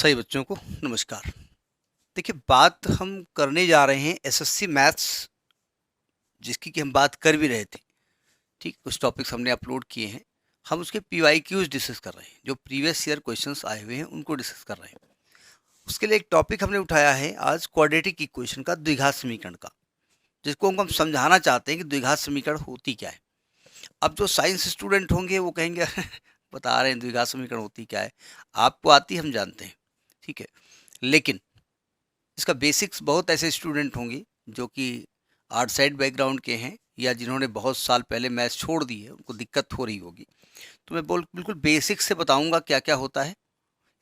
सही बच्चों को नमस्कार। देखिए, बात हम करने जा रहे हैं एसएससी मैथ्स, जिसकी कि हम बात कर भी रहे थे। ठीक, कुछ टॉपिक्स हमने अपलोड किए हैं। हम उसके पीवाईक्यूज डिस्कस कर रहे हैं, जो प्रीवियस ईयर क्वेश्चंस आए हुए हैं उनको डिस्कस कर रहे हैं। उसके लिए एक टॉपिक हमने उठाया है आज, क्वाड्रेटिक इक्वेशन का, द्विघात समीकरण का, जिसको हम समझाना चाहते हैं कि द्विघात समीकरण होती क्या है। अब जो साइंस स्टूडेंट होंगे वो कहेंगे बता रहे हैं द्विघात समीकरण होती क्या है, आपको आती हम जानते हैं, ठीक है। लेकिन इसका बेसिक्स बहुत ऐसे स्टूडेंट होंगे जो कि आर्ट साइड बैकग्राउंड के हैं या जिन्होंने बहुत साल पहले मैथ्स छोड़ दी है, उनको दिक्कत हो रही होगी। तो मैं बिल्कुल बेसिक्स से बताऊंगा क्या क्या होता है।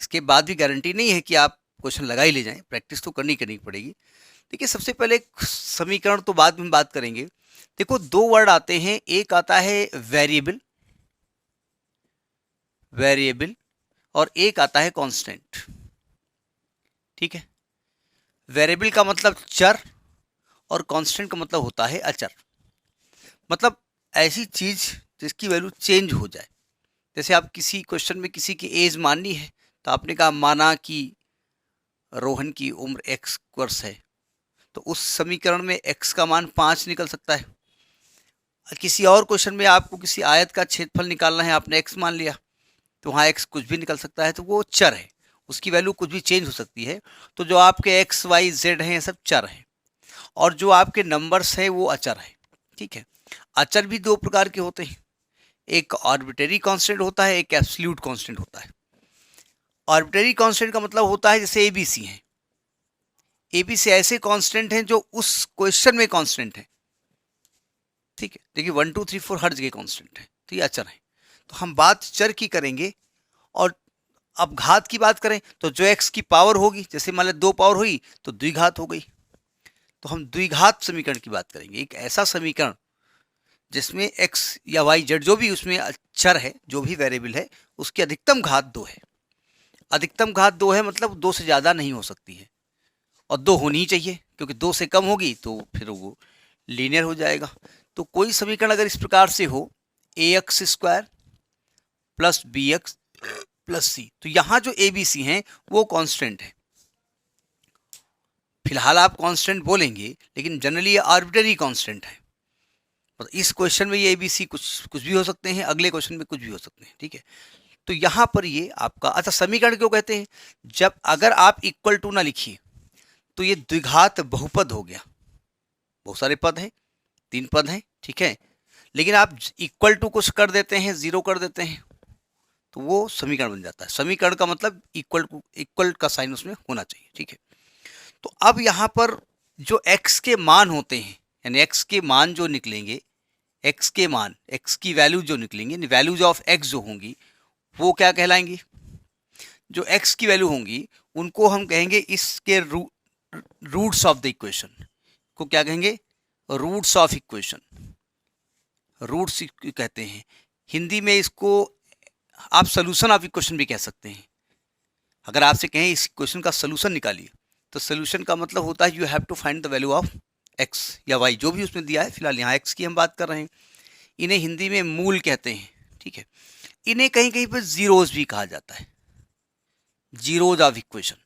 इसके बाद भी गारंटी नहीं है कि आप क्वेश्चन लगा ही ले जाएं, प्रैक्टिस तो करनी पड़ेगी। देखिए, सबसे पहले समीकरण तो बाद में बात करेंगे। देखो, दो वर्ड आते हैं, एक आता है वेरिएबल, वेरिएबल, और एक आता है कांस्टेंट। ठीक है, वेरिएबल का मतलब चर और कांस्टेंट का मतलब होता है अचर। मतलब ऐसी चीज जिसकी वैल्यू चेंज हो जाए। जैसे आप किसी क्वेश्चन में किसी की एज माननी है, तो आपने कहा माना कि रोहन की उम्र x वर्ष है, तो उस समीकरण में x का मान 5 निकल सकता है। किसी और क्वेश्चन में आपको किसी आयत का क्षेत्रफल निकालना है, आपने x मान लिया, तो वहाँ x कुछ भी निकल सकता है, तो वो चर है, उसकी वैल्यू कुछ भी चेंज हो सकती है। तो जो आपके x y z हैं, सब चर हैं, और जो आपके नंबर्स हैं वो अचर है। ठीक है, अचर भी दो प्रकार के होते हैं, एक आर्बिट्रेरी कांस्टेंट होता है, एक एब्सोल्यूट कांस्टेंट होता है। आर्बिट्रेरी कांस्टेंट का मतलब होता है जैसे एबीसी हैं, एबीसी ऐसे कांस्टेंट हैं जो उस क्वेश्चन में कांस्टेंट है। ठीक है, देखिए 1 2 3 4 हर जगह कांस्टेंट है, तो ये अचर है। तो हम बात चर की करेंगे। और अब घात की बात करें तो जो x की पावर होगी, जैसे मान लें 2 पावर हुई तो द्विघात हो गई। तो हम द्विघात समीकरण की बात करेंगे, एक ऐसा समीकरण जिसमें x या y z जो भी उसमें चर है, जो भी वेरिएबल है, उसकी अधिकतम घात 2 है। अधिकतम घात 2 है मतलब 2 से ज़्यादा नहीं हो सकती है, और 2 होनी ही चाहिए, क्योंकि 2 से कम होगी तो फिर वो लीनियर हो जाएगा। तो कोई समीकरण अगर इस प्रकार से हो, ax square plus bx plus c, तो यहाँ जो ए बी सी हैं वो कांस्टेंट है। फिलहाल आप कांस्टेंट बोलेंगे, लेकिन जनरली ये आर्बिट्रेरी कांस्टेंट है। इस क्वेश्चन में ये एबीसी कुछ भी हो सकते हैं, अगले क्वेश्चन में कुछ भी हो सकते हैं। ठीक है, तो यहां पर ये आपका, अच्छा समीकरण क्यों कहते हैं? जब अगर आप इक्वल टू ना लिखिए तो ये द्विघात बहुपद हो गया। बहुत सारे पद हैं, 3 पद हैं, ठीक है, लेकिन आप इक्वल टू कुछ कर देते हैं, 0 कर देते हैं, तो वो समीकरण बन जाता है। समीकरण का मतलब इक्वल का साइन उसमें होना चाहिए। ठीक है, तो अब यहां पर जो x के मान होते हैं, यानी x के मान जो निकलेंगे, x के मान, x की वैल्यू जो निकलेंगी, वैल्यूज ऑफ x जो होंगी, वो क्या कहलाएंगी? जो x की वैल्यू होंगी उनको हम कहेंगे इसके रूट्स ऑफ द इक्वेशन को क्या कहेंगे? रूट्स ऑफ इक्वेशन, रूट्स कहते हैं। हिंदी में इसको आप सोल्यूशन ऑफ इक्वेशन भी कह सकते हैं। अगर आपसे कहें इस क्वेश्चन का सोल्यूशन निकालिए, तो सोल्यूशन का मतलब होता है you have to find the value of x या y, जो भी उसमें दिया है। फिलहाल यहाँ x की हम बात कर रहे हैं। इन्हें हिंदी में मूल कहते हैं। ठीक है, इन्हें कहीं कहीं पर जीरोज भी कहा जाता है, जीरोज ऑफ इक्वेशन।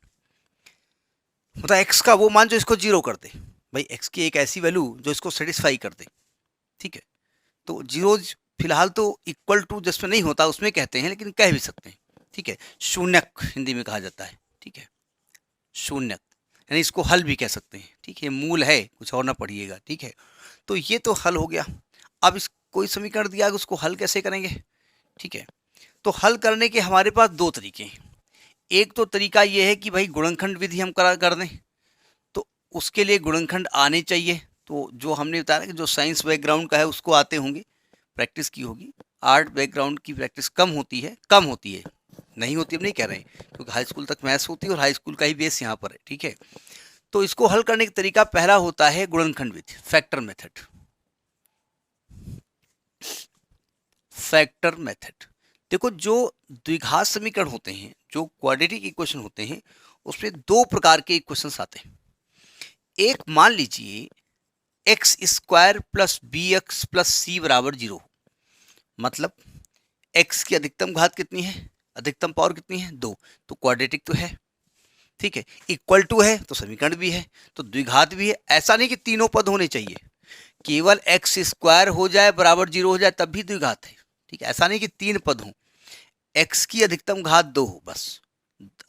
मतलब x का वो मान जो इसको जीरो कर दे, भाई x की एक ऐसी वैल्यू जो इसको सेटिस्फाई कर दे। ठीक है, तो जीरोज फिलहाल तो इक्वल टू जिसमें नहीं होता उसमें कहते हैं, लेकिन कह भी सकते हैं। ठीक है, शून्यक हिंदी में कहा जाता है। ठीक है, शून्यक, यानी इसको हल भी कह सकते हैं। ठीक है, मूल है, कुछ और ना पढ़िएगा। ठीक है, तो ये तो हल हो गया। अब इस कोई समीकरण दिया है, उसको हल कैसे करेंगे? ठीक है, तो हल करने के हमारे पास दो तरीके हैं। एक तो तरीका ये है कि भाई गुणनखंड विधि हम कर दें, तो उसके लिए गुणनखंड आने चाहिए। तो जो हमने बताया कि जो साइंस बैकग्राउंड का है उसको आते होंगे, प्रैक्टिस की होगी। आर्ट बैकग्राउंड की प्रैक्टिस कम होती है, नहीं होती, हम नहीं कह रहे हैं, क्योंकि हाई स्कूल तक मैथ्स होती है और हाई स्कूल का ही बेस यहाँ पर है। ठीक है, तो इसको हल करने का तरीका पहला होता है गुणनखंड विधि, फैक्टर मेथड। फैक्टर मेथड, देखो जो द्विघात समीकरण होते हैं, जो क्वाड्रेटिक इक्वेशन होते हैं, उसमें दो प्रकार के इक्वेशंस आते हैं। एक मान लीजिए X square plus B X plus C बराबर 0, मतलब एक्स की अधिकतम घात कितनी है, अधिकतम पावर कितनी है? 2, तो क्वाड्रेटिक तो है। ठीक है, इक्वल टू है तो समीकरण भी है, तो द्विघात भी है। ऐसा नहीं कि तीनों पद होने चाहिए, केवल एक्स स्क्वायर हो जाए बराबर 0 हो जाए तब भी द्विघात है। ठीक है, ऐसा नहीं कि 3 पद हों, एक्स की अधिकतम घात 2 हो बस,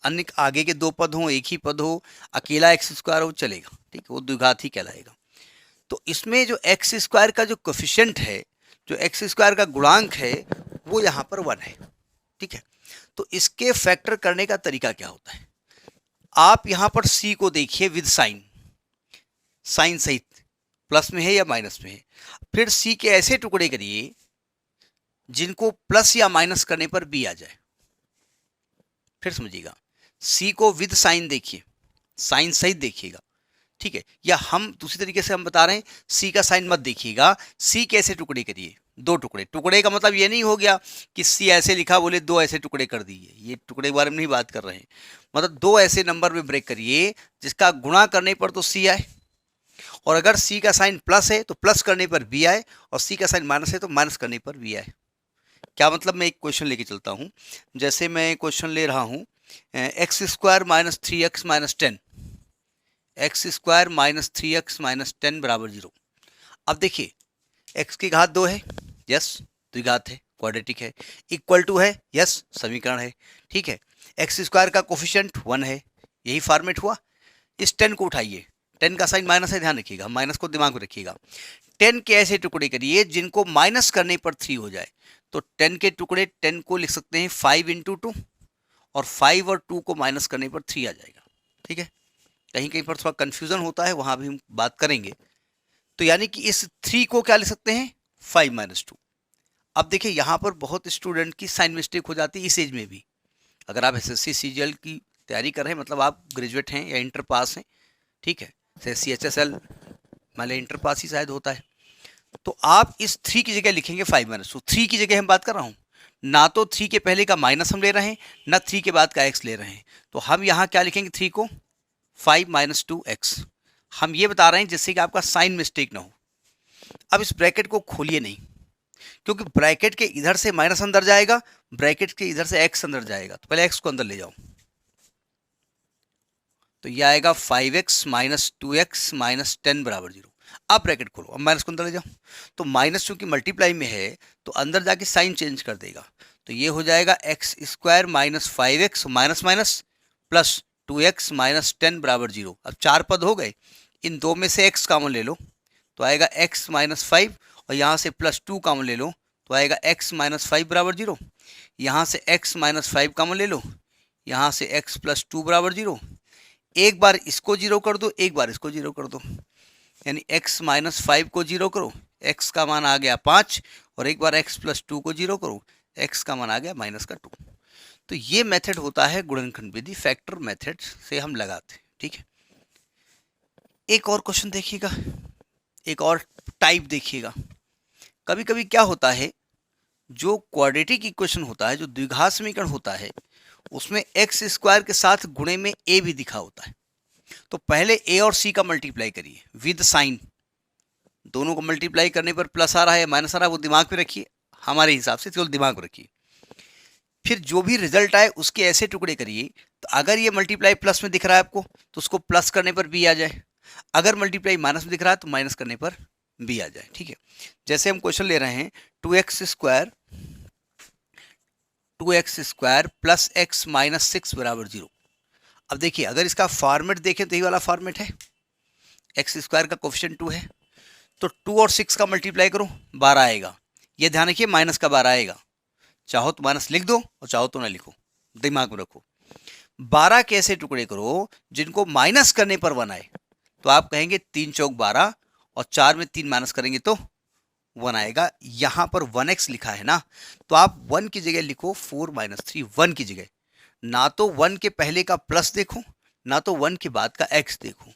अन्य आगे के 2 पद हों, एक ही पद हो, अकेला एक्स स्क्वायर हो चलेगा, ठीक है, वो द्विघात ही कहलाएगा। तो इसमें जो एक्स स्क्वायर का जो कोफिशिएंट है, जो एक्स स्क्वायर का गुणांक है, वो यहाँ पर 1 है। ठीक है, तो इसके फैक्टर करने का तरीका क्या होता है, आप यहाँ पर सी को देखिए विद साइन, साइन सहित, प्लस में है या माइनस में है। फिर सी के ऐसे टुकड़े करिए जिनको प्लस या माइनस करने पर बी आ जाए। फिर समझिएगा, सी को विद साइन देखिए, साइन सहित देखिएगा, ठीक है, या हम दूसरी तरीके से हम बता रहे हैं, सी का साइन मत देखिएगा, सी के ऐसे टुकड़े करिए, 2 टुकड़े। टुकड़े का मतलब ये नहीं हो गया कि सी ऐसे लिखा बोले 2 ऐसे टुकड़े कर दिए, ये टुकड़े के बारे में नहीं बात कर रहे हैं, मतलब 2 ऐसे नंबर में ब्रेक करिए जिसका गुणा करने पर तो सी आए, और अगर सी का साइन प्लस है तो प्लस करने पर बी आए, और सी का साइन माइनस है तो माइनस करने पर बी आए। क्या मतलब, मैं एक क्वेश्चन लेके चलता हूं, जैसे मैं क्वेश्चन ले रहा हूं x square minus 3x minus 10, x square minus 3x minus 10 बराबर 0। अब देखिए, x की घात 2 है, यस द्विघात है, क्वाड्रेटिक है, इक्वल टू है, यस समीकरण है, ठीक है, एक्स स्क्वायर का कोफिशिएंट 1 है, यही फॉर्मेट हुआ। इस 10 को उठाइए, 10 का साइन माइनस है, ध्यान रखिएगा, माइनस को दिमाग में रखिएगा। 10 के ऐसे टुकड़े करिए जिनको माइनस करने पर 3 हो जाए, तो 10 के टुकड़े, 10 को लिख सकते हैं 5 इंटू 2, और 5 और 2 को माइनस करने पर 3 आ जाएगा। ठीक है, कहीं कहीं पर थोड़ा कंफ्यूजन होता है, वहां भी हम बात करेंगे। तो यानी कि इस 3 को क्या लिख सकते हैं, 5 माइनस 2। अब देखिए, यहां पर बहुत स्टूडेंट की साइन मिस्टेक हो जाती है इस एज में भी। अगर आप एसएससी सीजीएल की तैयारी कर रहे हैं, मतलब आप ग्रेजुएट हैं या इंटर पास हैं, ठीक है, CHSL मान लिया इंटर पास ही शायद होता है, तो आप इस 3 की जगह लिखेंगे 5 माइनस 2। 3 की जगह हम बात कर रहा हूं, ना तो 3 के पहले का माइनस हम ले रहे हैं, ना 3 के बाद का एक्स ले रहे हैं, तो हम यहां क्या लिखेंगे, 3 को 5 माइनस 2 एक्स। हम ये बता रहे हैं जिससे कि आपका साइन मिस्टेक ना हो। अब इस ब्रैकेट को खोलिए नहीं, क्योंकि ब्रैकेट के इधर से माइनस अंदर जाएगा, ब्रैकेट के इधर से एक्स अंदर जाएगा, तो पहले एक्स को अंदर ले जाओ, तो ये आएगा 5x माइनस 2x माइनस 10 बराबर 0। अब ब्रैकेट खोलो, अब माइनस को अंदर ले जाओ, तो माइनस चूंकि मल्टीप्लाई में है तो अंदर जाके साइन चेंज कर देगा, तो ये हो जाएगा x square minus 5x minus minus plus 2x minus 10 बराबर 0। अब 4 पद हो गए, इन 2 में से x कॉमन ले लो, तो आएगा x माइनस 5, और यहाँ से प्लस 2 कॉमन ले लो, तो आएगा x माइनस 5 बराबर 0। यहाँ से x माइनस 5 कॉमन ले लो, यहाँ से x प्लस 2 बराबर 0। एक बार इसको 0 कर दो, एक बार इसको 0 कर दो, यानी x माइनस 5 को 0 करो, x का मान आ गया 5, और एक बार x प्लस 2 को 0 करो, x का मान आ गया माइनस का 2। तो ये मेथड होता है गुणनखंड विधि, फैक्टर मेथड से हम लगाते हैं। ठीक है, एक और क्वेश्चन देखिएगा, एक और टाइप देखिएगा। कभी कभी क्या होता है, जो क्वाड्रेटिक इक्वेशन होता है, जो द्विघात समीकरण होता है, उसमें एक्स स्क्वायर के साथ गुणे में ए भी दिखा होता है, तो पहले ए और सी का मल्टीप्लाई करिए विद साइन, दोनों को मल्टीप्लाई करने पर प्लस आ रहा है माइनस आ रहा है वो दिमाग में रखिए, हमारे हिसाब से केवल दिमाग में रखिए। फिर जो भी रिजल्ट आए उसके ऐसे टुकड़े करिए, तो अगर ये मल्टीप्लाई प्लस में दिख रहा है आपको, तो उसको प्लस करने पर बी आ जाए, अगर मल्टीप्लाई माइनस में दिख रहा है तो माइनस करने पर बी आ जाए। ठीक है, जैसे हम क्वेश्चन ले रहे हैं 2x square plus x minus 6 बराबर 0। अब देखिए, अगर इसका फॉर्मेट देखें तो यही वाला फॉर्मेट है, एक्स स्क्वायर का कोफिशिएंट 2 है, तो 2 और 6 का मल्टीप्लाई करो 12 आएगा। ये ध्यान रखिए, माइनस का 12 आएगा, चाहो तो माइनस लिख दो और चाहो तो ना लिखो, दिमाग में रखो। 12 के ऐसे टुकड़े करो जिनको माइनस करने पर 1 आए, तो आप कहेंगे 3 चौक 12, और 4 में 3 माइनस करेंगे तो 1 आएगा। यहां पर 1x लिखा है ना, तो आप 1 की जगह लिखो 4 माइनस 3, 1 की जगह, ना तो 1 के पहले का प्लस देखो, ना तो 1 के बाद का x देखो,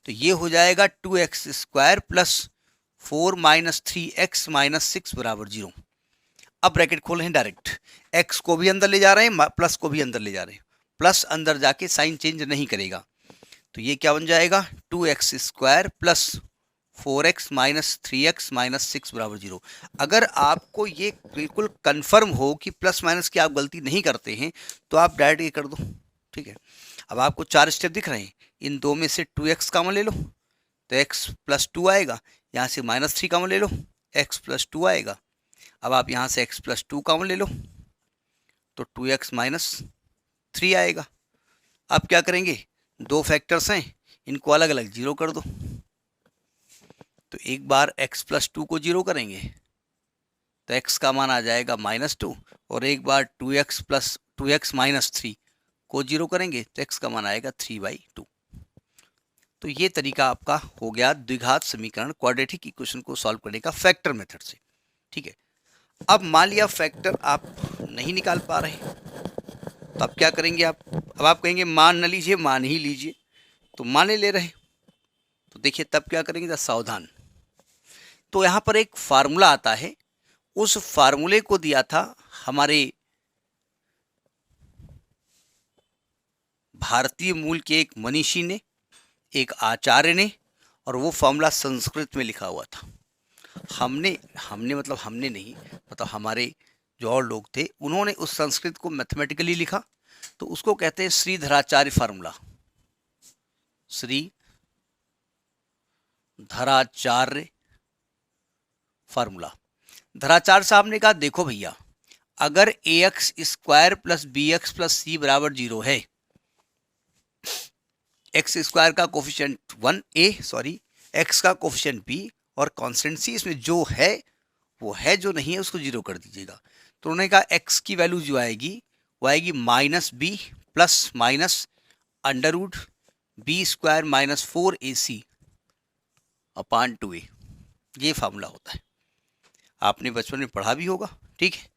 तो ये हो जाएगा 2x square plus 4 minus 3x minus 6 बराबर 0। अब ब्रैकेट खोल रहे हैं डायरेक्ट, x को भी अंदर ले जा रहे हैं, प्लस को भी अंदर ले जा रहे हैं, प्लस अंदर जाके साइन चेंज नहीं करेगा, तो ये क्या बन जाएगा 2x square plus 4x minus 3x minus 6 बराबर 0। अगर आपको ये बिल्कुल कंफर्म हो कि प्लस माइनस की आप गलती नहीं करते हैं, तो आप डायरेक्ट ये कर दो। ठीक है, अब आपको 4 स्टेप दिख रहे हैं, इन दो में से 2x कॉमन ले लो तो x प्लस 2 आएगा, यहाँ से -3 कॉमन ले लो x प्लस 2 आएगा। अब आप यहाँ से x प्लस 2 कॉमन ले लो तो 2x माइनस 3 आएगा। अब क्या करेंगे, दो फैक्टर्स हैं, इनको अलग अलग जीरो कर दो। तो एक बार x प्लस 2 को जीरो करेंगे तो x का मान आ जाएगा -2, और एक बार 2x माइनस 3 को जीरो करेंगे तो x का मान आएगा 3/2। तो ये तरीका आपका हो गया द्विघात समीकरण क्वाड्रेटिक इक्वेशन को सॉल्व करने का फैक्टर मेथड से। ठीक है, अब मान लिया फैक्टर आप नहीं निकाल पा रहे, तो आप क्या करेंगे, अब आप कहेंगे मान न लीजिए, मान ही लीजिए, तो माने ले रहे, तो देखिए तब क्या करेंगे, जरा सावधान। तो यहाँ पर एक फार्मूला आता है, उस फार्मूले को दिया था हमारे भारतीय मूल के एक मनीषी ने, एक आचार्य ने, और वो फॉर्मूला संस्कृत में लिखा हुआ था। हमने नहीं, मतलब हमारे जो और लोग थे उन्होंने उस संस्कृत को मैथमेटिकली लिखा, तो उसको कहते हैं श्रीधराचार्य फार्मूला। श्रीधराचार्य फार्मूला। धराचार्य साहब ने कहा देखो भैया, अगर ax square plus bx plus C बराबर 0 है, एक्स स्क्वायर का कोफिशिएंट 1a, एक्स का कोफिशिएंट b और कांस्टेंट c, इसमें जो है वो है, जो नहीं है उसको जीरो कर दीजिएगा। तो उन्होंने कहा x की वैल्यू जो आएगी वो आएगी -b plus minus under root B square minus 4ac upon 2a। ये फार्मूला होता है, आपने बचपन में पढ़ा भी होगा। ठीक है,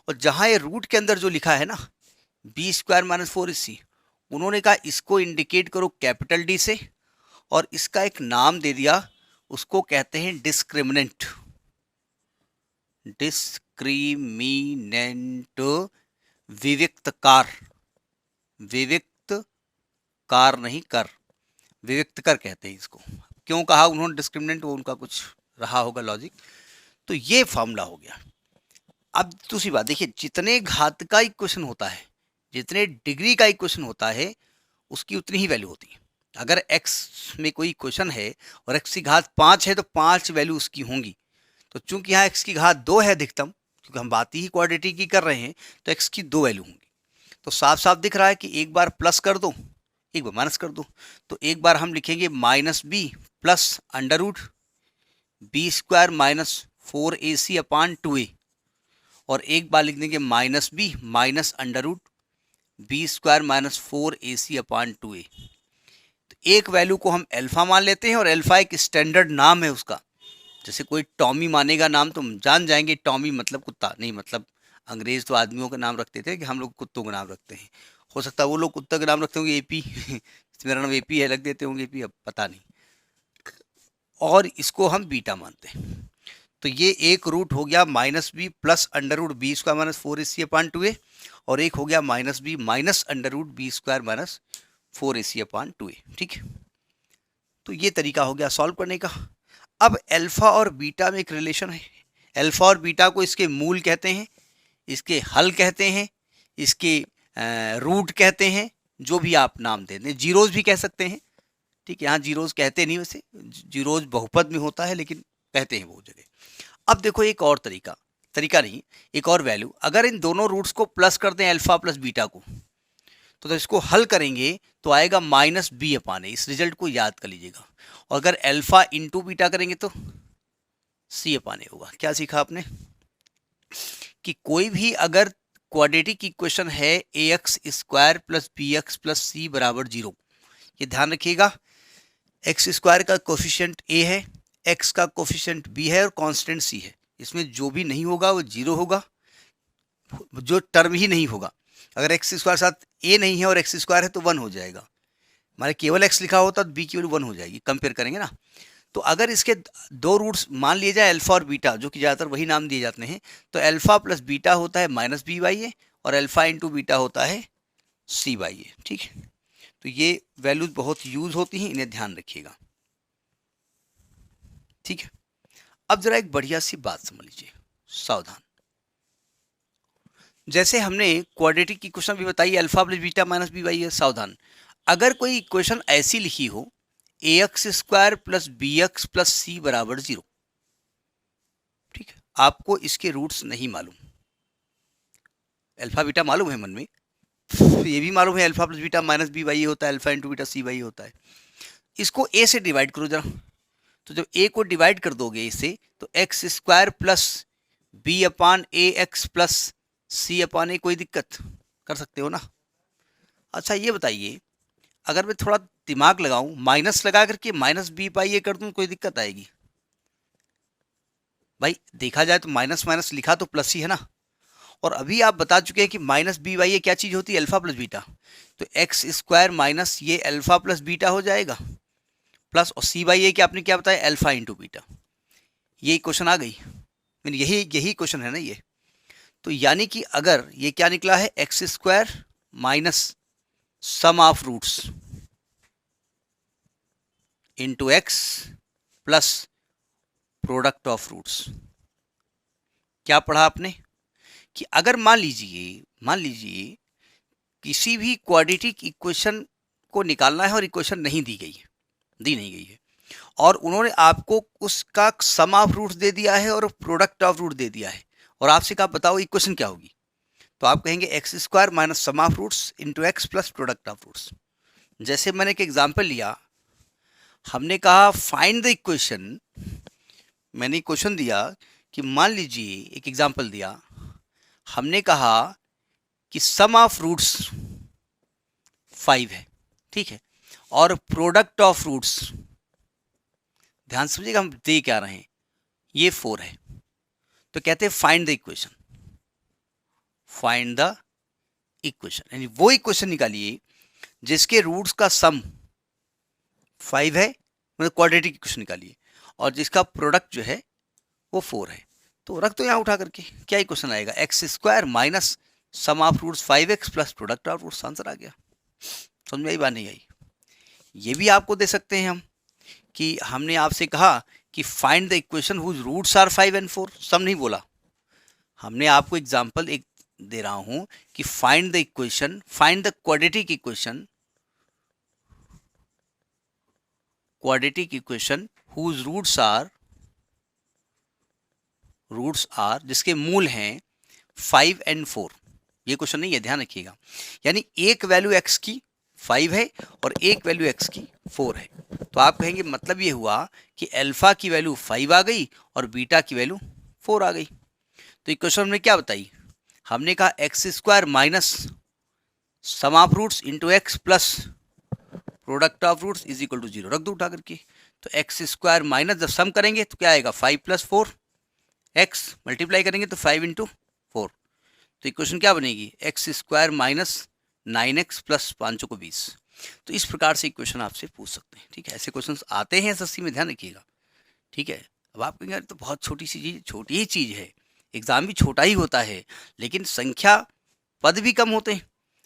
और जहाँ ये रूट के अंदर जो लिखा है ना बी स्क्वायर माइनस 4ac, उन्होंने कहा इसको इंडिकेट करो कैपिटल डी से, और इसका एक नाम दे दिया, उसको कहते हैं डिस्क्रिमिनेंट। डिस्क्रिमिनेंट विविक्तकार, विविक्तकार नहीं कर, विविक्तकर कहते हैं इसको। क्यों कहा उन्होंने डिस्क्रिमिनेंट, वो उनका कुछ रहा होगा लॉजिक। तो ये फॉर्मूला हो गया। अब दूसरी बात देखिए, जितने घात का इक्वेशन होता है, जितने डिग्री का इक्वेशन होता है, उसकी उतनी ही वैल्यू होती है। अगर x में कोई इक्वेशन है और x की घात 5 है तो 5 वैल्यू उसकी होंगी। तो चूंकि यहाँ x की घात 2 है अधिकतम, क्योंकि हम बात ही क्वाड्रेटिक की कर रहे हैं, तो x की 2 वैल्यू होंगी। तो साफ साफ दिख रहा है कि एक बार प्लस कर दो, एक बार माइनस कर दो। तो एक बार हम लिखेंगे -b plus under root B square minus 4ac upon 2a, और एक बार लिख देंगे -b minus under root B square minus 4ac upon 2a। तो एक वैल्यू को हम अल्फा मान लेते हैं, और अल्फा एक स्टैंडर्ड नाम है उसका। जैसे कोई टॉमी मानेगा नाम तो हम जान जाएंगे टॉमी मतलब कुत्ता नहीं, मतलब अंग्रेज तो आदमियों का नाम रखते थे कि हम लोग कुत्तों का नाम रखते हैं। हो सकता है वो लोग कुत्ता का नाम रखते होंगे एपी मेरा नाम एपी है, लग देते होंगे एपी, अब पता नहीं। और इसको हम बीटा मानते हैं। तो ये एक रूट हो गया -b plus under root B square minus 4ac upon 2a, और एक हो गया -b minus under root B square minus 4ac upon 2a। ठीक है, तो ये तरीका हो गया सॉल्व करने का। अब अल्फा और बीटा में एक रिलेशन है। अल्फा और बीटा को इसके मूल कहते हैं, इसके हल कहते हैं, इसके रूट कहते हैं, जो भी आप नाम दे दें, जीरोज भी कह सकते हैं। ठीक है, यहाँ जीरोज कहते नहीं, वैसे जीरोज बहुपद में होता है लेकिन कहते हैं बहुत जगह। अब देखो एक और तरीका नहीं, एक और वैल्यू, अगर इन दोनों रूट्स को प्लस कर दें अल्फा प्लस बीटा को, तो इसको हल करेंगे तो आएगा -b अपान ए। इस रिजल्ट को याद कर लीजिएगा। और अगर अल्फा इंटू बीटा करेंगे तो c अपान ए होगा। क्या सीखा आपने कि कोई भी अगर क्वाड्रेटिक इक्वेशन है ax square plus bx plus C बराबर 0, ये ध्यान रखिएगा, एक्स स्क्वायर का कोफिशिएंट a है, x का कोफिशिएंट b है और कांस्टेंट c है। इसमें जो भी नहीं होगा वो 0 होगा, जो टर्म ही नहीं होगा। अगर एक्स स्क्वायर साथ a नहीं है और एक्स स्क्वायर है तो 1 हो जाएगा। हमारे केवल x लिखा होता तो b की वैल्यू 1 हो जाएगी। कंपेयर करेंगे ना, तो अगर इसके दो रूट्स मान लिए जाए अल्फा और बीटा, जो कि ज़्यादातर वही नाम दिए जाते हैं, तो अल्फा प्लस बीटा होता है -b/a और अल्फा इंटू बीटा होता है c/a। ठीक है, तो ये वैल्यूज बहुत यूज होती हैं, इन्हें ध्यान रखिएगा। ठीक है, अब जरा एक बढ़िया सी बात समझ लीजिए, सावधान। जैसे हमने क्वाड्रेटिक इक्वेशन भी बताई alpha plus beta minus b/a, सावधान। अगर कोई इक्वेशन ऐसी लिखी हो ax² plus bx plus c बराबर 0, ठीक है, आपको इसके रूट्स नहीं मालूम, अल्फा बीटा मालूम है मन में, ये भी मालूम है alpha plus beta minus B by होता है, alpha into beta C by होता है। इसको a से डिवाइड करो जरा, तो जब a को डिवाइड कर दोगे इसे तो x² प्लस बी अपान ए एक्स प्लस सी अपान ए, कोई दिक्कत कर सकते हो ना। अच्छा ये बताइए, अगर मैं थोड़ा दिमाग लगाऊं, माइनस लगा करके माइनस बी पाई ए कर दूं, कोई दिक्कत आएगी? भाई देखा जाए तो माइनस माइनस लिखा तो प्लस ही है ना, और अभी आप बता चुके हैं कि माइनस बी बाई ए क्या चीज़ होती है, अल्फा प्लस बीटा, तो x² माइनस ये अल्फा प्लस बीटा हो जाएगा प्लस, और सी बाई ए क्या आपने क्या बताया, अल्फा इंटू बीटा। ये क्वेश्चन आ गई, यही यही क्वेश्चन है ना ये। तो यानी कि अगर ये क्या निकला है, x² minus sum of roots into X plus product of roots. क्या पढ़ा आपने कि अगर मान लीजिए किसी भी क्वाड्रेटिक इक्वेशन को निकालना है और इक्वेशन नहीं दी नहीं गई है, और उन्होंने आपको उसका सम ऑफ रूट्स दे दिया है और प्रोडक्ट ऑफ रूट दे दिया है, और आपसे कहा बताओ इक्वेशन क्या होगी, तो आप कहेंगे x² minus sum of roots into X plus product of roots. जैसे मैंने एक एग्जाम्पल लिया, हमने कहा फाइंड द इक्वेशन, मैंने इक्वेशन दिया कि मान लीजिए एक एग्जाम्पल दिया, हमने कहा कि सम ऑफ रूट्स 5 है, ठीक है, और प्रोडक्ट ऑफ रूट्स, ध्यान से समझिएगा हम दे क्या रहे हैं, ये 4 है, तो कहते हैं फाइंड द इक्वेशन, यानी वो इक्वेशन निकालिए जिसके रूट्स का सम 5 है, मतलब क्वाड्रेटिक इक्वेशन निकालिए, और जिसका प्रोडक्ट जो है वो 4 है। तो रख दो यहाँ उठा करके, क्या इक्वेशन आएगा, x² minus sum of roots 5x plus product of roots, answer आ गया। समझ में आई बात नहीं आई? ये भी आपको दे सकते हैं हम, कि हमने आपसे कहा कि find the equation whose roots are 5 and 4, sum नहीं बोला, हमने आपको एग्जांपल एक दे रहा हूं कि find the quadratic equation whose roots are जिसके मूल हैं 5 and 4, ये क्वेश्चन नहीं है, ध्यान रखिएगा, यानी एक वैल्यू x की 5 है और एक वैल्यू x की 4 है, तो आप कहेंगे मतलब ये हुआ कि अल्फा की वैल्यू 5 आ गई और बीटा की वैल्यू 4 आ गई। तो इक्वेशन में क्या बताई, हमने कहा x² minus sum of roots into X plus product of roots is equal to 0, रख दो उठा करके, तो x² माइनस जब सम करेंगे तो क्या आएगा, 5 प्लस 4 x, मल्टीप्लाई करेंगे तो 5 इंटू 4, तो इक्वेशन क्या बनेगी, x² माइनस 9x प्लस 5 को 20। तो इस प्रकार से इक्वेशन आपसे पूछ सकते हैं, ठीक है, ऐसे क्वेश्चन आते हैं एसएससी में, ध्यान रखिएगा, ठीक है। अब आप कहेंगे तो बहुत छोटी सी चीज़, छोटी ही चीज़ है, एग्जाम भी छोटा ही होता है, लेकिन संख्या पद भी कम होते हैं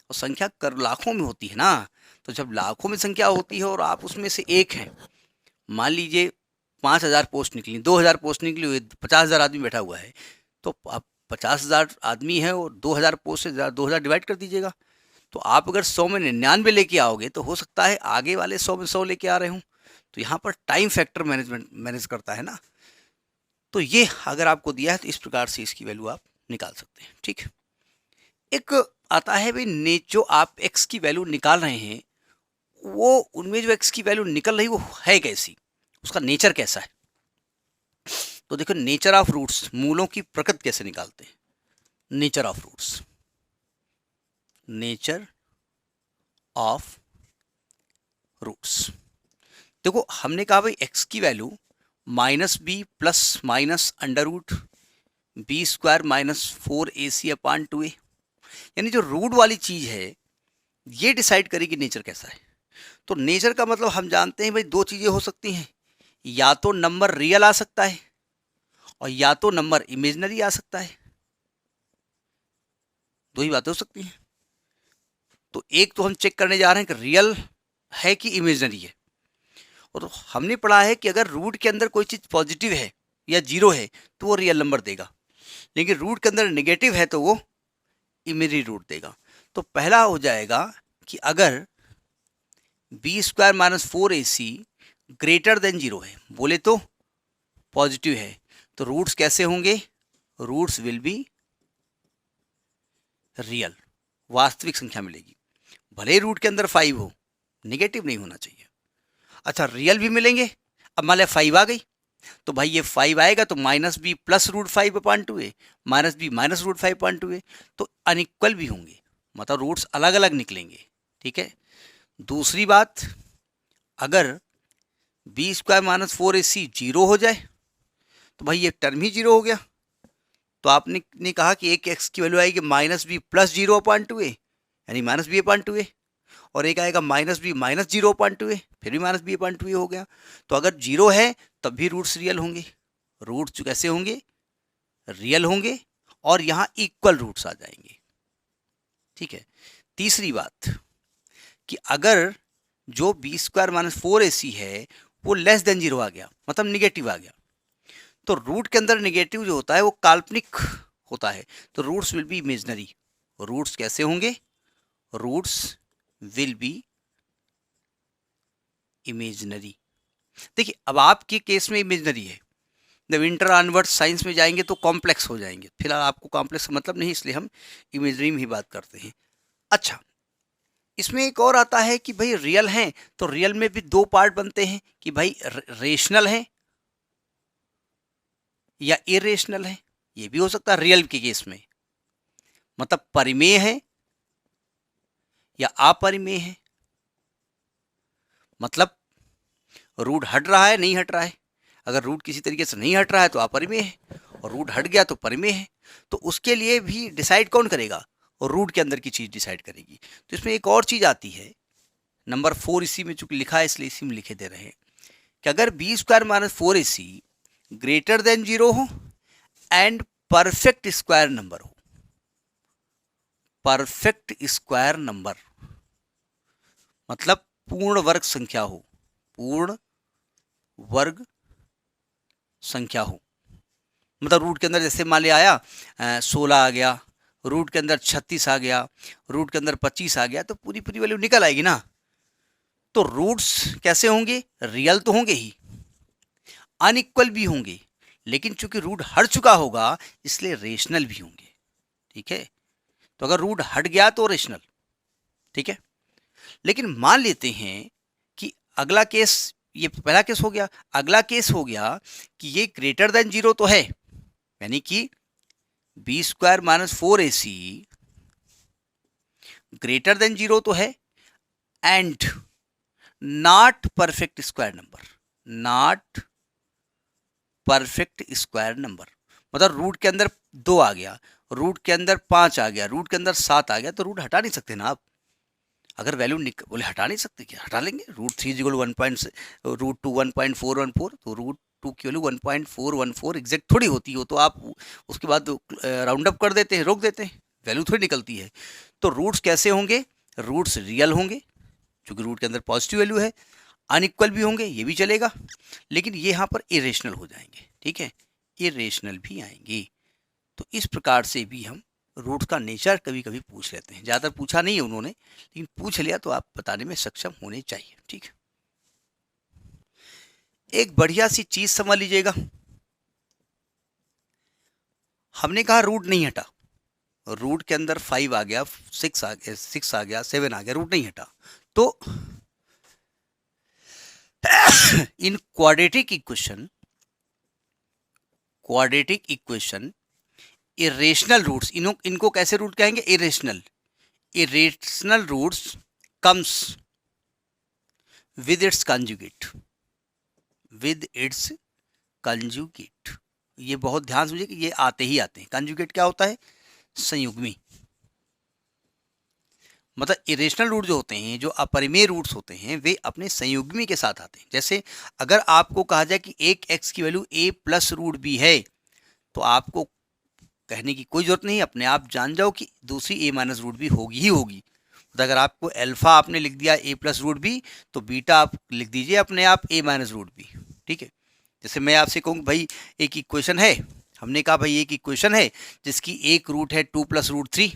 और संख्या कर लाखों में होती है ना, तो जब लाखों में संख्या होती है और आप उसमें से एक हैं, मान लीजिए 5,000 पोस्ट निकली, 2,000 पोस्ट निकली हुई, 50,000 आदमी बैठा हुआ है, तो आप 50,000 आदमी है और 2,000 पोस्ट से 2,000 डिवाइड कर दीजिएगा, तो आप अगर 100 में 99 लेके आओगे तो हो सकता है आगे वाले 100 में 100 लेके आ रहे हों, तो यहाँ पर टाइम फैक्टर मैनेज करता है ना। तो ये अगर आपको दिया है तो इस प्रकार से इसकी वैल्यू आप निकाल सकते हैं, ठीक है। एक आता है भाई, जो आप x की वैल्यू निकाल रहे हैं, वो उनमें जो x की वैल्यू निकल रही वो है कैसी, उसका नेचर कैसा है। तो देखो, नेचर ऑफ रूट्स, मूलों की प्रकृति कैसे निकालते हैं, nature of roots, nature of roots. देखो हमने कहा भाई x की value -b plus minus under root b² minus 4ac upon 2a, यानी जो रूट वाली चीज है ये डिसाइड करेगी नेचर कैसा है। तो नेचर का मतलब हम जानते हैं भाई, दो चीजें हो सकती हैं, या तो नंबर रियल आ सकता है और या तो नंबर इमेजिनरी आ सकता है, दो ही बातें हो सकती हैं। तो एक तो हम चेक करने जा रहे हैं कि रियल है कि इमेजिनरी है, और हमने पढ़ा है कि अगर रूट के अंदर कोई चीज़ पॉजिटिव है या 0 है तो वो रियल नंबर देगा, लेकिन रूट के अंदर नेगेटिव है तो वो इमेजिनरी रूट देगा। तो पहला हो जाएगा कि अगर B square minus 4ac greater than 0 है, बोले तो पॉजिटिव है, तो रूट्स कैसे होंगे? रूट्स विल बी रियल, वास्तविक संख्या मिलेगी। भले रूट के अंदर 5 हो, निगेटिव नहीं होना चाहिए। अच्छा, रियल भी मिलेंगे। अब मान लिया 5 आ गई, तो भाई ये 5 आएगा तो माइनस बी प्लस रूट 5/2 है, माइनस बी माइनस रूट 5/2 है, तो अनइक्वल भी होंगे, मतलब रूट्स अलग अलग निकलेंगे। ठीक है। दूसरी बात, अगर बी स्क्वायर माइनस 4ac 0 हो जाए तो भाई ये टर्म ही 0 हो गया। तो आपने ने कहा कि एक एक्स की वैल्यू आएगी माइनस बी प्लस 0/2 है, यानी माइनस बी/2 है, और एक आएगा माइनस बी माइनस 0/2 है, फिर भी माइनस बी/2 हो गया। तो अगर 0 है तब भी रूट्स रियल होंगे। रूट्स कैसे होंगे? रियल होंगे, और यहाँ इक्वल रूट्स आ जाएंगे। ठीक है। तीसरी बात कि अगर जो बी स्क्वायर माइनस 4ac है वो लेस देन 0 आ गया, मतलब निगेटिव आ गया, तो रूट के अंदर निगेटिव जो होता है वो काल्पनिक होता है, तो roots will be imaginary. Roots कैसे होंगे? Roots will be imaginary. देखिए, अब आपके केस में इमेजनरी है, जब इंटर ऑनवर्ड साइंस में जाएंगे तो कॉम्प्लेक्स हो जाएंगे। फिलहाल आपको कॉम्प्लेक्स का मतलब नहीं, इसलिए हम इमेजनरी में ही बात करते हैं। अच्छा, इसमें एक और आता है कि भाई रियल हैं, तो रियल में भी दो पार्ट बनते हैं कि भाई रेशनल है या इरेशनल है। ये भी हो सकता है रियल के केस में, मतलब परिमेय है या अपरिमेय है, मतलब रूट हट रहा है नहीं हट रहा है। अगर रूट किसी तरीके से नहीं हट रहा है तो अपरिमेय है, और रूट हट गया तो परिमेय है। तो उसके लिए भी डिसाइड कौन करेगा? और रूट के अंदर की चीज डिसाइड करेगी। तो इसमें एक और चीज आती है, नंबर 4 इसी में चूंकि लिखा है इसलिए इसी में लिखे दे रहे हैं कि अगर B square minus 4ac greater than 0 हो एंड परफेक्ट स्क्वायर नंबर हो। परफेक्ट स्क्वायर नंबर मतलब पूर्ण वर्ग संख्या हो, पूर्ण वर्ग संख्या हो। मतलब रूट के अंदर जैसे मान लिया आया 16 आ गया, रूट के अंदर 36 आ गया, रूट के अंदर 25 आ गया, तो पूरी पूरी वैल्यू निकल आएगी ना। तो रूट्स कैसे होंगे? रियल तो होंगे ही, अनइक्वल भी होंगे, लेकिन चूंकि रूट हट चुका होगा इसलिए रेशनल भी होंगे। ठीक है। तो अगर रूट हट गया तो रेशनल। ठीक है। लेकिन मान लेते हैं कि अगला केस, ये पहला केस हो गया, अगला केस हो गया कि ये ग्रेटर देन 0 तो है, यानी कि B square minus 4ac greater than 0 तो है, and not perfect square number, not perfect square number. मतलब रूट के अंदर 2 आ गया, रूट के अंदर 5 आ गया, रूट के अंदर 7 आ गया, तो रूट हटा नहीं सकते ना आप। अगर वैल्यू बोले हटा नहीं सकते, क्या हटा लेंगे? रूट 3 रूट 2 1.414, तो रूट 2 की वैल्यू 1.414 एग्जैक्ट थोड़ी होती हो, तो आप उसके बाद राउंड अप कर देते हैं, रोक देते हैं, वैल्यू थोड़ी निकलती है। तो रूट्स कैसे होंगे? रूट्स रियल होंगे, क्योंकि रूट के अंदर पॉजिटिव वैल्यू है। अनइक्वल भी होंगे, ये भी चलेगा, लेकिन ये यहाँ पर इरेशनल हो जाएंगे। ठीक है, इरेशनल भी आएंगे। तो इस प्रकार से भी हम रूट्स का नेचर कभी कभी पूछ लेते हैं। ज़्यादातर पूछा नहीं है उन्होंने, लेकिन पूछ लिया तो आप बताने में सक्षम होने चाहिए। ठीक है। एक बढ़िया सी चीज समझ लीजिएगा, हमने कहा रूट नहीं हटा, रूट के अंदर 5 आ गया, 6 आ गया, 6 आ गया, 7 आ गया, रूट नहीं हटा। तो इन क्वाड्रेटिक इक्वेशन इरेशनल रूट्स, इनको कैसे रूट कहेंगे? Irrational roots comes with its conjugate. ये बहुत ध्यान समझिए कि ये आते ही आते हैं। कंजुगेट क्या होता है? संयुग्मी। मतलब इरेशनल रूट जो होते हैं, जो अपरिमेय रूट्स होते हैं, वे अपने संयुग्मी के साथ आते हैं। जैसे अगर आपको कहा जाए कि एक एक्स की value a plus root B है, तो आपको कहने की कोई जरूरत नहीं, अपने आप जान जाओ कि दूसरी a माइनस रूट बी होगी ही होगी। तो अगर आपको अल्फा आपने लिख दिया a प्लस रूट बी, तो बीटा आप लिख दीजिए अपने आप a माइनस रूट बी। ठीक है। जैसे मैं आपसे कहूँ भाई एक इक्वेशन है, हमने कहा भाई एक इक्वेशन है जिसकी एक रूट है 2 प्लस रूट 3,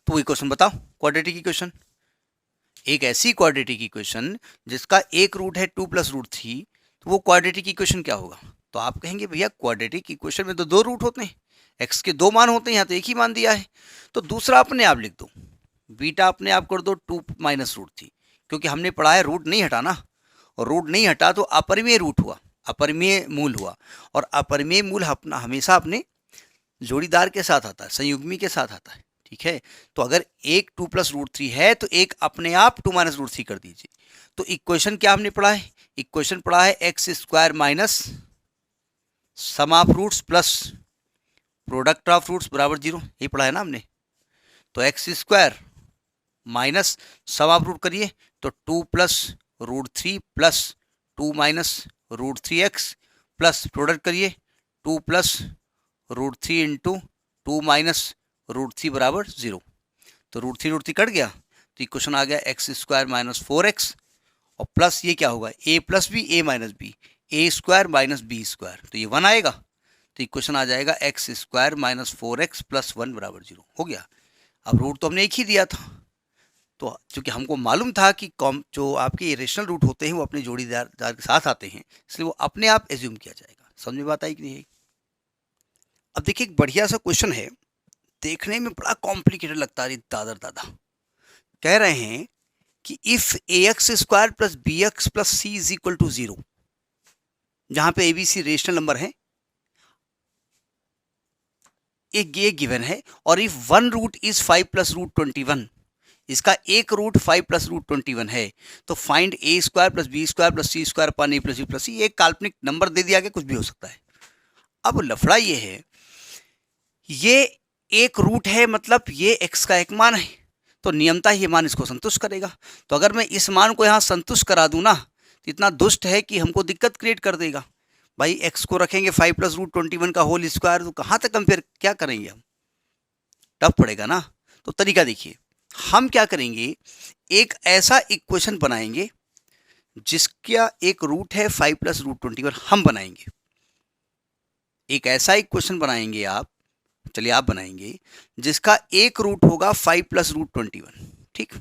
तो वो इक्वेशन बताओ, क्वाड्रेटिक इक्वेशन। एक ऐसी क्वाड्रेटिक इक्वेशन जिसका एक रूट है 2 + √3, तो वो क्वाड्रेटिक इक्वेशन क्या होगा? तो आप कहेंगे भैया क्वाड्रेटिक इक्वेशन में तो 2 रूट होते हैं, x के 2 मान होते हैं, यहाँ तो एक ही मान दिया है। तो दूसरा अपने आप लिख दो, बीटा अपने आप कर दो 2 - √3, क्योंकि हमने पढ़ा है रूट नहीं हटाना, और रूट नहीं हटा तो अपरिमेय रूट हुआ, अपरिमेय मूल हुआ, और अपरिमेय मूल अपना हमेशा अपने जोड़ीदार के साथ आता है, संयुग्मी के साथ आता है, ठीक है। तो अगर एक 2 + √3 है तो एक अपने आप 2 - √3 कर दीजिए। तो इक्वेशन क्या हमने पढ़ा है? इक्वेशन पढ़ा है x² minus sum of roots plus product of roots बराबर 0, यही पढ़ा है ना हमने। तो x² minus sum of root करिए तो 2 + √3 प्लस 2 - √3x प्लस प्रोडक्ट करिए 2 + √3 इंटू 2 - √3 बराबर 0। तो √3 कट गया, तो इक्वेशन आ गया x² माइनस 4x, और प्लस ये क्या होगा a + b a - b, a² minus b², तो ये 1 आएगा। तो इक्वेशन आ जाएगा x² माइनस 4x प्लस 1 बराबर 0। हो गया। अब रूट तो हमने एक ही दिया था, तो चूंकि हमको मालूम था कि जो आपके इरेशनल रूट होते हैं वो अपने जोड़ीदार के साथ आते हैं, इसलिए वो अपने आप एज्यूम किया जाएगा। समझ में बात आई कि नहीं? अब देखिए एक बढ़िया सा क्वेश्चन है, देखने में बड़ा कॉम्प्लिकेटेड लगता है दादर दादा। कह रहे हैं कि if ax² plus bx plus c is equal to 0, जहां पे abc रेशनल नंबर है, एक ये गिवन है, और इफ वन रूट इज 5 + √21, इसका एक रूट 5 + √21 है, तो find a² plus b² plus c² upon a plus b plus c। एक काल्पनिक नंबर दे दिया गया, कुछ भी हो सकता है। अब लफड़ा ये है, ये एक रूट है, मतलब ये x का एक मान है, तो नियमता ये मान इसको संतुष्ट करेगा। तो अगर मैं इस मान को यहाँ संतुष्ट करा दूं ना, तो इतना दुष्ट है कि हमको दिक्कत क्रिएट कर देगा। भाई x को रखेंगे 5 + √21 का होल स्क्वायर, तो कहाँ तक कंपेयर क्या करेंगे हम? टफ पड़ेगा ना। तो तरीका देखिए, हम क्या करेंगे, एक ऐसा इक्वेशन बनाएंगे जिसका एक रूट है 5 + √21, हम बनाएंगे एक ऐसा इक्वेशन बनाएंगे आप, चलिए आप बनाएंगे, जिसका एक रूट होगा 5 + √21, ठीक।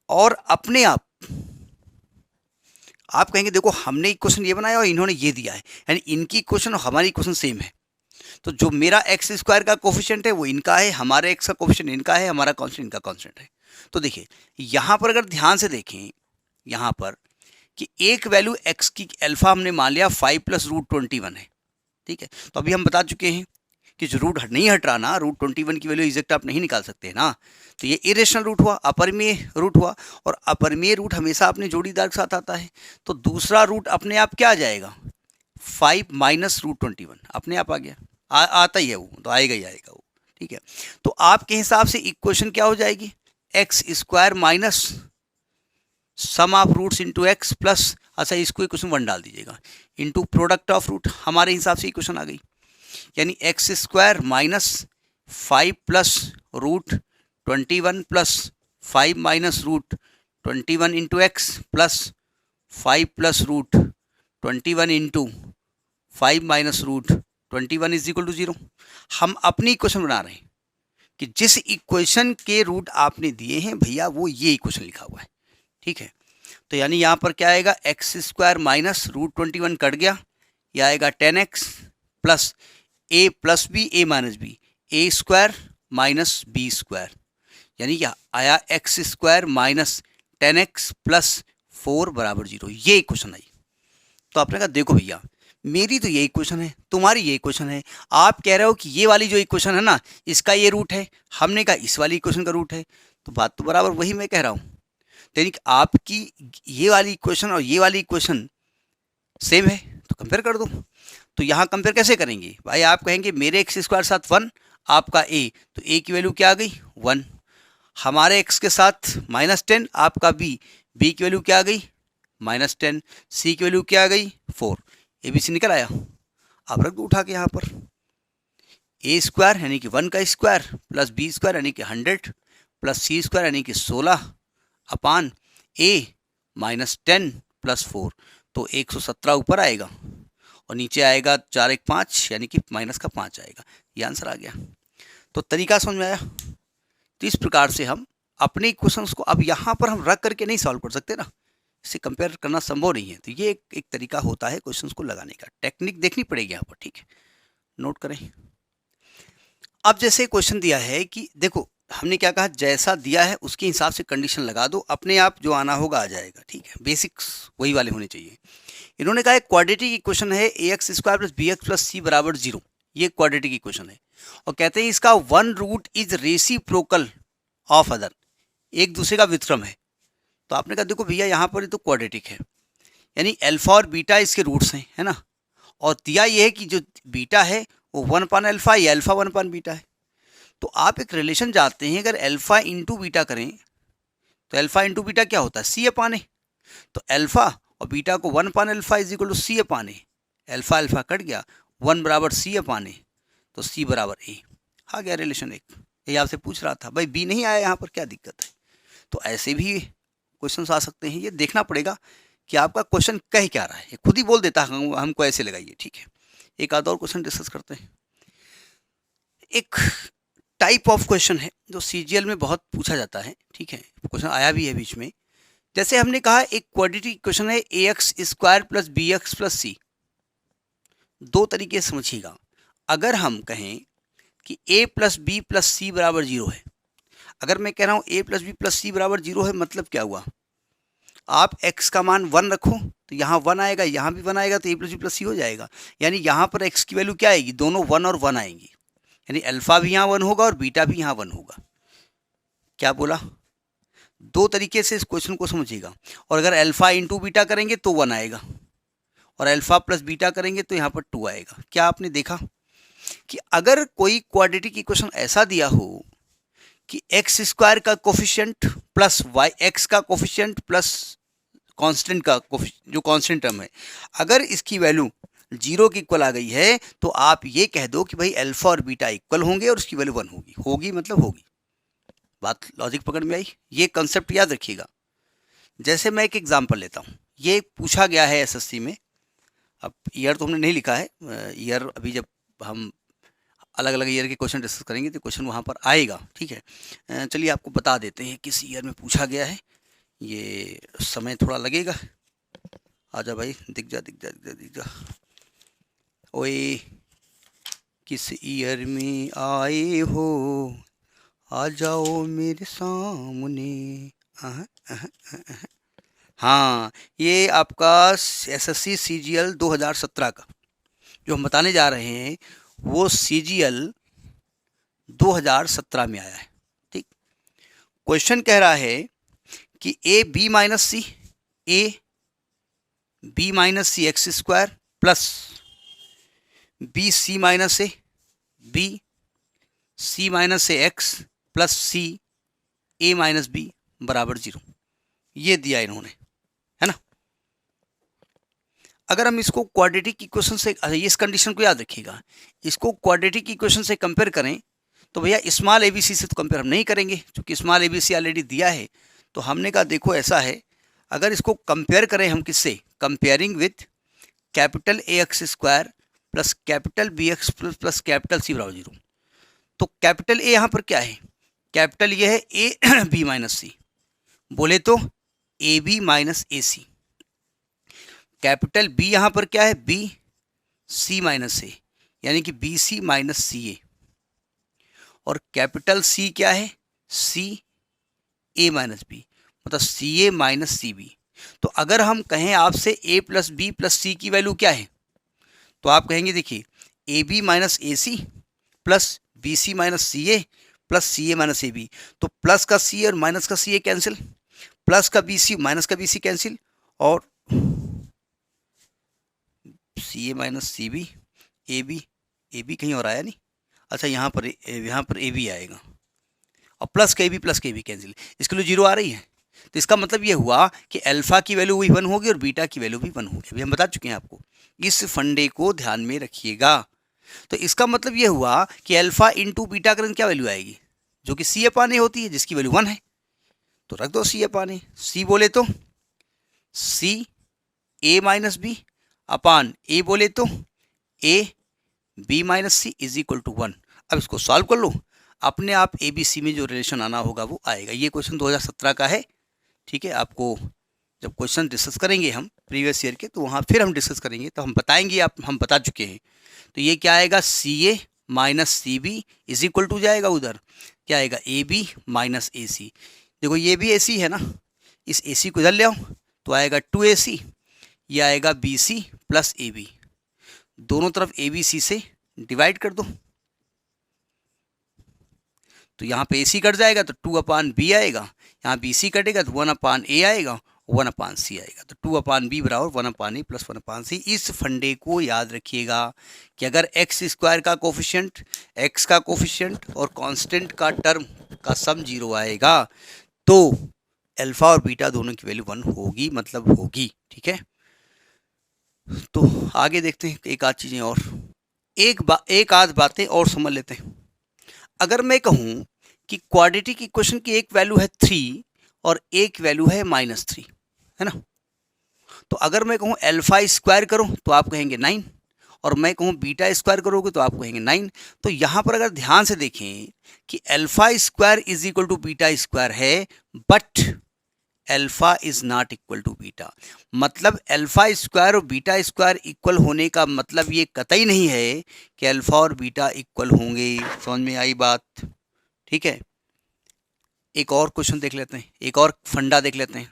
और अपने आप कहेंगे देखो हमने इक्वेशन ये बनाया और इन्होंने ये दिया है, यानी इनकी इक्वेशन और हमारी इक्वेशन सेम है। तो जो मेरा x² का कोफिशिएंट है वो इनका है, हमारे x का कोफिशिएंट इनका है, हमारा कांस्टेंट इनका कांस्टेंट है। तो देखिए यहाँ पर अगर ध्यान से देखें, यहाँ पर कि एक वैल्यू x की अल्फा हमने मान लिया 5 + √21 है, ठीक है। तो अभी हम बता चुके हैं कि जो रूट नहीं हट रहा ना, √21 की वैल्यू एग्जैक्ट आप नहीं निकाल सकते ना, तो ये इरेशनल रूट हुआ, अपरिमेय रूट हुआ, और अपरिमेय रूट हमेशा अपने जोड़ीदार के साथ आता है। तो दूसरा रूट अपने आप क्या आ जाएगा, 5 - √21 अपने आप आ गया, आता ही है वो, तो आएगा ही आएगा वो, ठीक है। तो आपके हिसाब से इक्वेशन क्या हो जाएगी, x² minus sum of roots into X plus, अच्छा इसको इक्वेशन 1 डाल दीजिएगा, इंटू प्रोडक्ट ऑफ रूट, हमारे हिसाब से इक्वेशन आ गई, यानी x² minus 5 + √21 plus 5 - √21 into X plus 5 + √21 into 5 - √21 is equal to 0। हम अपनी इक्वेशन बना रहे हैं कि जिस इक्वेशन के रूट आपने दिए हैं भैया वो ये इक्वेशन लिखा हुआ है, ठीक है। तो यानी यहाँ पर क्या आएगा, x² माइनस √21 कट गया, ये आएगा 10x plus a + b a - b, a² minus b², यानी क्या आया x² माइनस 10x प्लस 4 बराबर 0, ये इक्वेशन आई। तो आपने कहा देखो भैया मेरी तो ये इक्वेशन है, तुम्हारी ये इक्वेशन है, आप कह रहे हो कि ये वाली जो इक्वेशन है ना इसका ये रूट है, हमने कहा इस वाली इक्वेशन का रूट है, तो बात तो बराबर वही मैं कह रहा हूँ। यानी कि आपकी ये वाली इक्वेशन और ये वाली इक्वेशन सेम है, तो कंपेयर कर दो। तो यहाँ कंपेयर कैसे करेंगे भाई, आप कहेंगे मेरे x² साथ 1, आपका a, तो a की वैल्यू क्या आ गई 1, हमारे x के साथ -10, आपका b की वैल्यू क्या आ गई -10, c की वैल्यू क्या आ गई 4, ABC निकल आया। अब रख दो उठा के यहाँ पर, a² यानी कि 1 का स्क्वायर प्लस b² यानी कि 100 प्लस c² यानी कि 16 अपान a -10 प्लस 4, तो 117 ऊपर आएगा और नीचे आएगा 4 1 5 यानी कि -5 आएगा। ये आंसर आ गया। तो तरीका समझ में आया। तो इस प्रकार से हम अपने इक्वेशंस को अब यहाँ पर हम रख करके नहीं सॉल्व कर सकते ना, इससे कंपेयर करना संभव नहीं है। तो ये एक तरीका होता है क्वेश्चंस को लगाने का, टेक्निक देखनी पड़ेगी यहाँ पर, ठीक है, नोट करें। अब जैसे क्वेश्चन दिया है कि देखो हमने क्या कहा, जैसा दिया है उसके हिसाब से कंडीशन लगा दो, अपने आप जो आना होगा आ जाएगा, ठीक है, बेसिक्स वही वाले होने चाहिए। इन्होंने कहा एक क्वाड्रेटिक इक्वेशन है ax square plus B X plus C बराबर 0, ये क्वाड्रेटिक इक्वेशन है, और कहते हैं इसका one root is reciprocal of other, एक दूसरे का व्युत्क्रम है। तो आपने कहा देखो भैया यहाँ पर तो क्वाड्रेटिक है, यानी अल्फा और बीटा इसके रूट्स हैं, है ना, और दिया ये है कि जो बीटा है वो 1/अल्फा या अल्फा 1/बीटा है। तो आप एक रिलेशन जानते हैं, अगर अल्फा इंटू बीटा करें तो अल्फा इंटू बीटा क्या होता है, सी अपान ए। तो अल्फा और बीटा को 1/अल्फा is equal to C upon A, alpha alpha cut गया, 1 बराबर सी अपान ए, तो सी बराबर ए, आ गया रिलेशन एक। ये आपसे पूछ रहा था भाई बी नहीं आया यहाँ पर, क्या दिक्कत है। तो ऐसे भी क्वेश्चन आ सकते हैं, ये देखना पड़ेगा कि आपका क्वेश्चन कह क्या रहा है, ये खुद ही बोल देता है हमको ऐसे लगाइए, ठीक है। एक आधा और क्वेश्चन डिस्कस करते हैं। एक टाइप ऑफ क्वेश्चन है जो सीजीएल में बहुत पूछा जाता है, ठीक है, क्वेश्चन आया भी है बीच में। जैसे हमने कहा एक क्वाड्रेटिक इक्वेशन है ax square plus B X plus C, दो तरीके से समझिएगा। अगर हम कहें कि a plus B plus C बराबर 0 है, अगर मैं कह रहा हूँ a plus B plus C बराबर 0 है, मतलब क्या हुआ, आप x का मान 1 रखो तो यहाँ 1 आएगा, यहाँ भी 1 आएगा, तो a प्लस बी प्लस सी हो जाएगा। यानी यहाँ पर x की वैल्यू क्या आएगी, दोनों 1 और 1 आएंगी, यानी अल्फा भी यहाँ 1 होगा और बीटा भी यहाँ 1 होगा। क्या बोला, दो तरीके से इस क्वेश्चन को समझिएगा। और अगर अल्फा इंटू बीटा करेंगे तो 1 आएगा, और अल्फा प्लस बीटा करेंगे तो यहाँ पर 2 आएगा। क्या आपने देखा कि अगर कोई क्वाड्रेटिक इक्वेशन ऐसा दिया हो कि एक्स स्क्वायर का कोफिशिएंट प्लस वाई एक्स का कोफिशिएंट प्लस कांस्टेंट का जो कांस्टेंट टर्म है, अगर इसकी वैल्यू 0 की इक्वल आ गई है, तो आप ये कह दो कि भाई अल्फा और बीटा इक्वल होंगे और उसकी वैल्यू 1 होगी। होगी मतलब होगी, बात लॉजिक पकड़ में आई। ये कंसेप्ट याद रखिएगा। जैसे मैं एक एग्जांपल लेता हूँ, ये पूछा गया है एसएससी में, अब ईयर तो हमने नहीं लिखा है, ईयर अभी जब हम अलग अलग ईयर के क्वेश्चन डिस्कस करेंगे तो क्वेश्चन वहाँ पर आएगा, ठीक है। चलिए आपको बता देते हैं किस ईयर में पूछा गया है, ये समय थोड़ा लगेगा। आजा भाई, दिख जा दिख जा दिख जा दिख जा, ओए किस ईयर में आए हो, आ जाओ मेरे सामने। हाँ, ये आपका एसएससी सीजीएल 2017 का जो हम बताने जा रहे हैं, वो सीजीएल 2017 में आया है, ठीक। क्वेश्चन कह रहा है कि A B minus C X square plus B C minus A B C minus A X plus C A minus B बराबर 0, ये दिया इन्होंने, है ना। अगर हम इसको क्वाड्रेटिक इक्वेशन से, इस कंडीशन को याद रखिएगा, इसको क्वाड्रेटिक इक्वेशन से कंपेयर करें तो भैया स्मॉल एबीसी से तो कंपेयर हम नहीं करेंगे, क्योंकि स्मॉल एबीसी ऑलरेडी दिया है। तो हमने कहा देखो ऐसा है, अगर इसको कंपेयर करें हम किससे, comparing with capital A X square plus capital B X plus capital C बराबर 0। तो कैपिटल ए यहाँ पर क्या है, कैपिटल ये है ए बी माइनस सी, बोले तो A B minus A C. Capital B यहाँ पर क्या है, बी सी माइनस ए, यानी कि बी सी माइनस सी ए। और कैपिटल सी क्या है, सी ए माइनस बी, मतलब सी ए माइनस सी बी। तो अगर हम कहें आपसे A plus B plus C की वैल्यू क्या है, तो आप कहेंगे देखिए A B minus A C plus B C minus C A plus C A minus A B. तो प्लस का सी और माइनस का सी ए कैंसिल, प्लस का बी सी माइनस का बी सी कैंसिल, और C A minus C B, A B कहीं और आया नहीं, अच्छा यहाँ पर ए बी आएगा, और प्लस के बी कैंसिल, इसके लिए 0 आ रही है। तो इसका मतलब ये हुआ कि अल्फा की वैल्यू भी 1 होगी और बीटा की वैल्यू भी 1 होगी। अभी हम बता चुके हैं आपको, इस फंडे को ध्यान में रखिएगा। तो इसका मतलब ये हुआ कि अल्फा इंटू बीटा करें क्या वैल्यू आएगी, जो कि सी अपान ए होती है, जिसकी वैल्यू 1 है, तो रख दो सी अपान ए। सी बोले तो सी A minus B upon A बोले तो A B minus C is equal to 1। अब इसको सॉल्व कर लो, अपने आप ABC में जो रिलेशन आना होगा वो आएगा। ये क्वेश्चन 2017 का है, ठीक है। आपको जब क्वेश्चन डिस्कस करेंगे हम प्रीवियस ईयर के, तो वहाँ फिर हम डिस्कस करेंगे, तो हम बताएंगे, हम बता चुके हैं। तो ये क्या आएगा, CA minus CB is equal to जाएगा उधर क्या आएगा, AB माइनस AC। देखो ये भी AC है ना, इस AC को इधर ले आओ तो आएगा 2AC, ये आएगा BC प्लस AB, दोनों तरफ ABC से डिवाइड कर दो, तो यहाँ पे AC कट जाएगा तो 2/B आएगा, यहाँ BC कटेगा तो 1/A आएगा, 1/C आएगा, तो 2/B बराबर 1/A प्लस 1/C। इस फंडे को याद रखिएगा कि अगर एक्स स्क्वायर का कोफिशिएंट, एक्स का कोफिशिएंट और कांस्टेंट का टर्म का सम 0 आएगा तो अल्फा और बीटा दोनों की वैल्यू 1 होगी, मतलब होगी, ठीक है। तो आगे देखते हैं एक आध चीज़ें और, एक आध बातें और समझ लेते हैं। अगर मैं कहूँ कि क्वाड्रेटिक इक्वेशन की एक वैल्यू है 3 और एक वैल्यू है -3, है ना, तो अगर मैं कहूँ अल्फा स्क्वायर करो तो आप कहेंगे 9, और मैं कहूँ बीटा स्क्वायर करोगे तो आप कहेंगे 9। तो यहाँ पर अगर ध्यान से देखें कि alpha square is equal to beta square है, but alpha is not equal to beta, मतलब अल्फा स्क्वायर और बीटा स्क्वायर इक्वल होने का मतलब ये कतई नहीं है कि अल्फा और बीटा इक्वल होंगे। समझ में आई बात, ठीक है। एक और क्वेश्चन देख लेते हैं, एक और फंडा देख लेते हैं।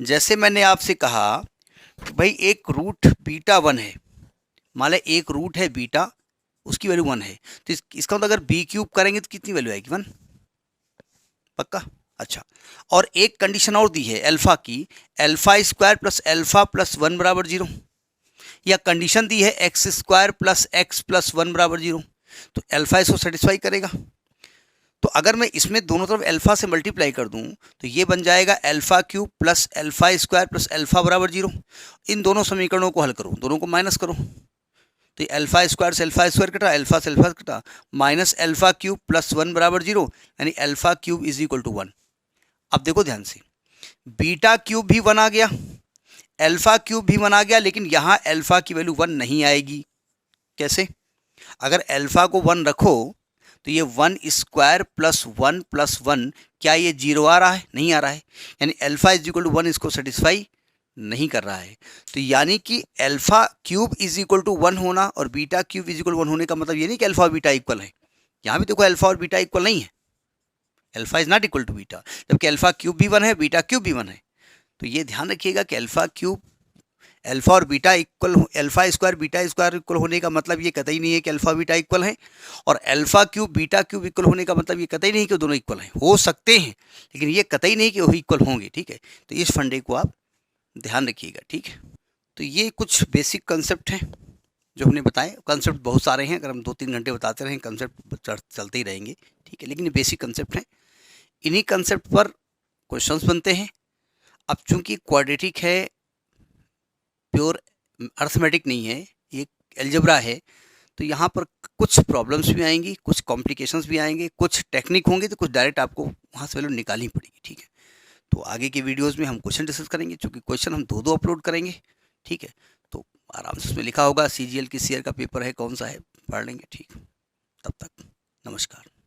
जैसे मैंने आपसे कहा कि भाई एक रूट बीटा 1 है, मान लें एक रूट है बीटा, उसकी वैल्यू 1 है, तो इसका मतलब अगर बी क्यूब करेंगे तो कितनी वैल्यू आएगी, 1, पक्का। अच्छा, और एक कंडीशन और दी है अल्फा की, alpha square plus alpha plus 1 बराबर 0, या कंडीशन दी है X square plus x plus 1 बराबर 0, तो अल्फा इसको सेटिस्फाई करेगा। तो अगर मैं इसमें दोनों तरफ अल्फा से मल्टीप्लाई कर दूं तो ये बन जाएगा alpha cube plus alpha square plus alpha बराबर 0। इन दोनों समीकरणों को हल करो, दोनों को माइनस करो, तो अल्फा स्क्वायर से अल्फा स्क्वायर कटा, अल्फा से अल्फा कटा, माइनस अल्फा क्यूब प्लस 1 बराबर 0, यानी alpha cube is equal to 1। अब देखो ध्यान से, बीटा क्यूब भी 1 आ गया, अल्फा क्यूब भी 1 आ गया, लेकिन यहाँ अल्फा की वैल्यू 1 नहीं आएगी। कैसे? अगर अल्फा को 1 रखो तो ये 1 स्क्वायर प्लस 1 प्लस 1, क्या ये 0 आ रहा है? नहीं आ रहा है, यानी अल्फा इज इक्वल टू 1 इसको सेटिस्फाई नहीं कर रहा है। तो यानी कि alpha cube is equal to 1 होना और beta cube is equal to 1 होने का मतलब ये नहीं कि अल्फा और बीटा इक्वल है। यहाँ भी देखो अल्फा और बीटा इक्वल नहीं है, alpha is not equal to beta, जबकि अल्फा क्यूब भी 1 है, बीटा क्यूब भी 1 है। तो ये ध्यान रखिएगा कि अल्फा क्यूब, अल्फा और beta equal, alpha square beta square equal होने का मतलब ये कतई नहीं है कि अल्फा बीटा इक्वल है, और alpha cube beta cube equal होने का मतलब ये कतई नहीं कि दोनों इक्वल हैं। हो सकते हैं लेकिन ये कतई नहीं कि वो इक्वल होंगे, ठीक है। तो इस फंडे को आप ध्यान रखिएगा, ठीक है। तो ये कुछ बेसिक कंसेप्ट हैं जो हमने बताए। कंसेप्ट बहुत सारे हैं, अगर हम 2-3 घंटे बताते रहें कंसेप्ट चलते ही रहेंगे, ठीक है, लेकिन ये बेसिक कंसेप्ट हैं। इन्हीं कंसेप्ट पर क्वेश्चंस बनते हैं। अब चूंकि क्वाड्रेटिक है, प्योर अर्थमेटिक नहीं है, ये एल्जेब्रा है, तो यहाँ पर कुछ प्रॉब्लम्स भी आएंगी, कुछ कॉम्प्लिकेशंस भी आएंगे, कुछ टेक्निक होंगे, तो कुछ डायरेक्ट आपको वहाँ से वैल्यू निकालनी पड़ेगी, ठीक है। तो आगे के वीडियोस में हम क्वेश्चन डिस्कस करेंगे, क्योंकि क्वेश्चन हम 2-2 अपलोड करेंगे, ठीक है। तो आराम से उसमें लिखा होगा, CGL की CR का पेपर है, कौन सा है, पढ़ लेंगे, ठीक। तब तक नमस्कार।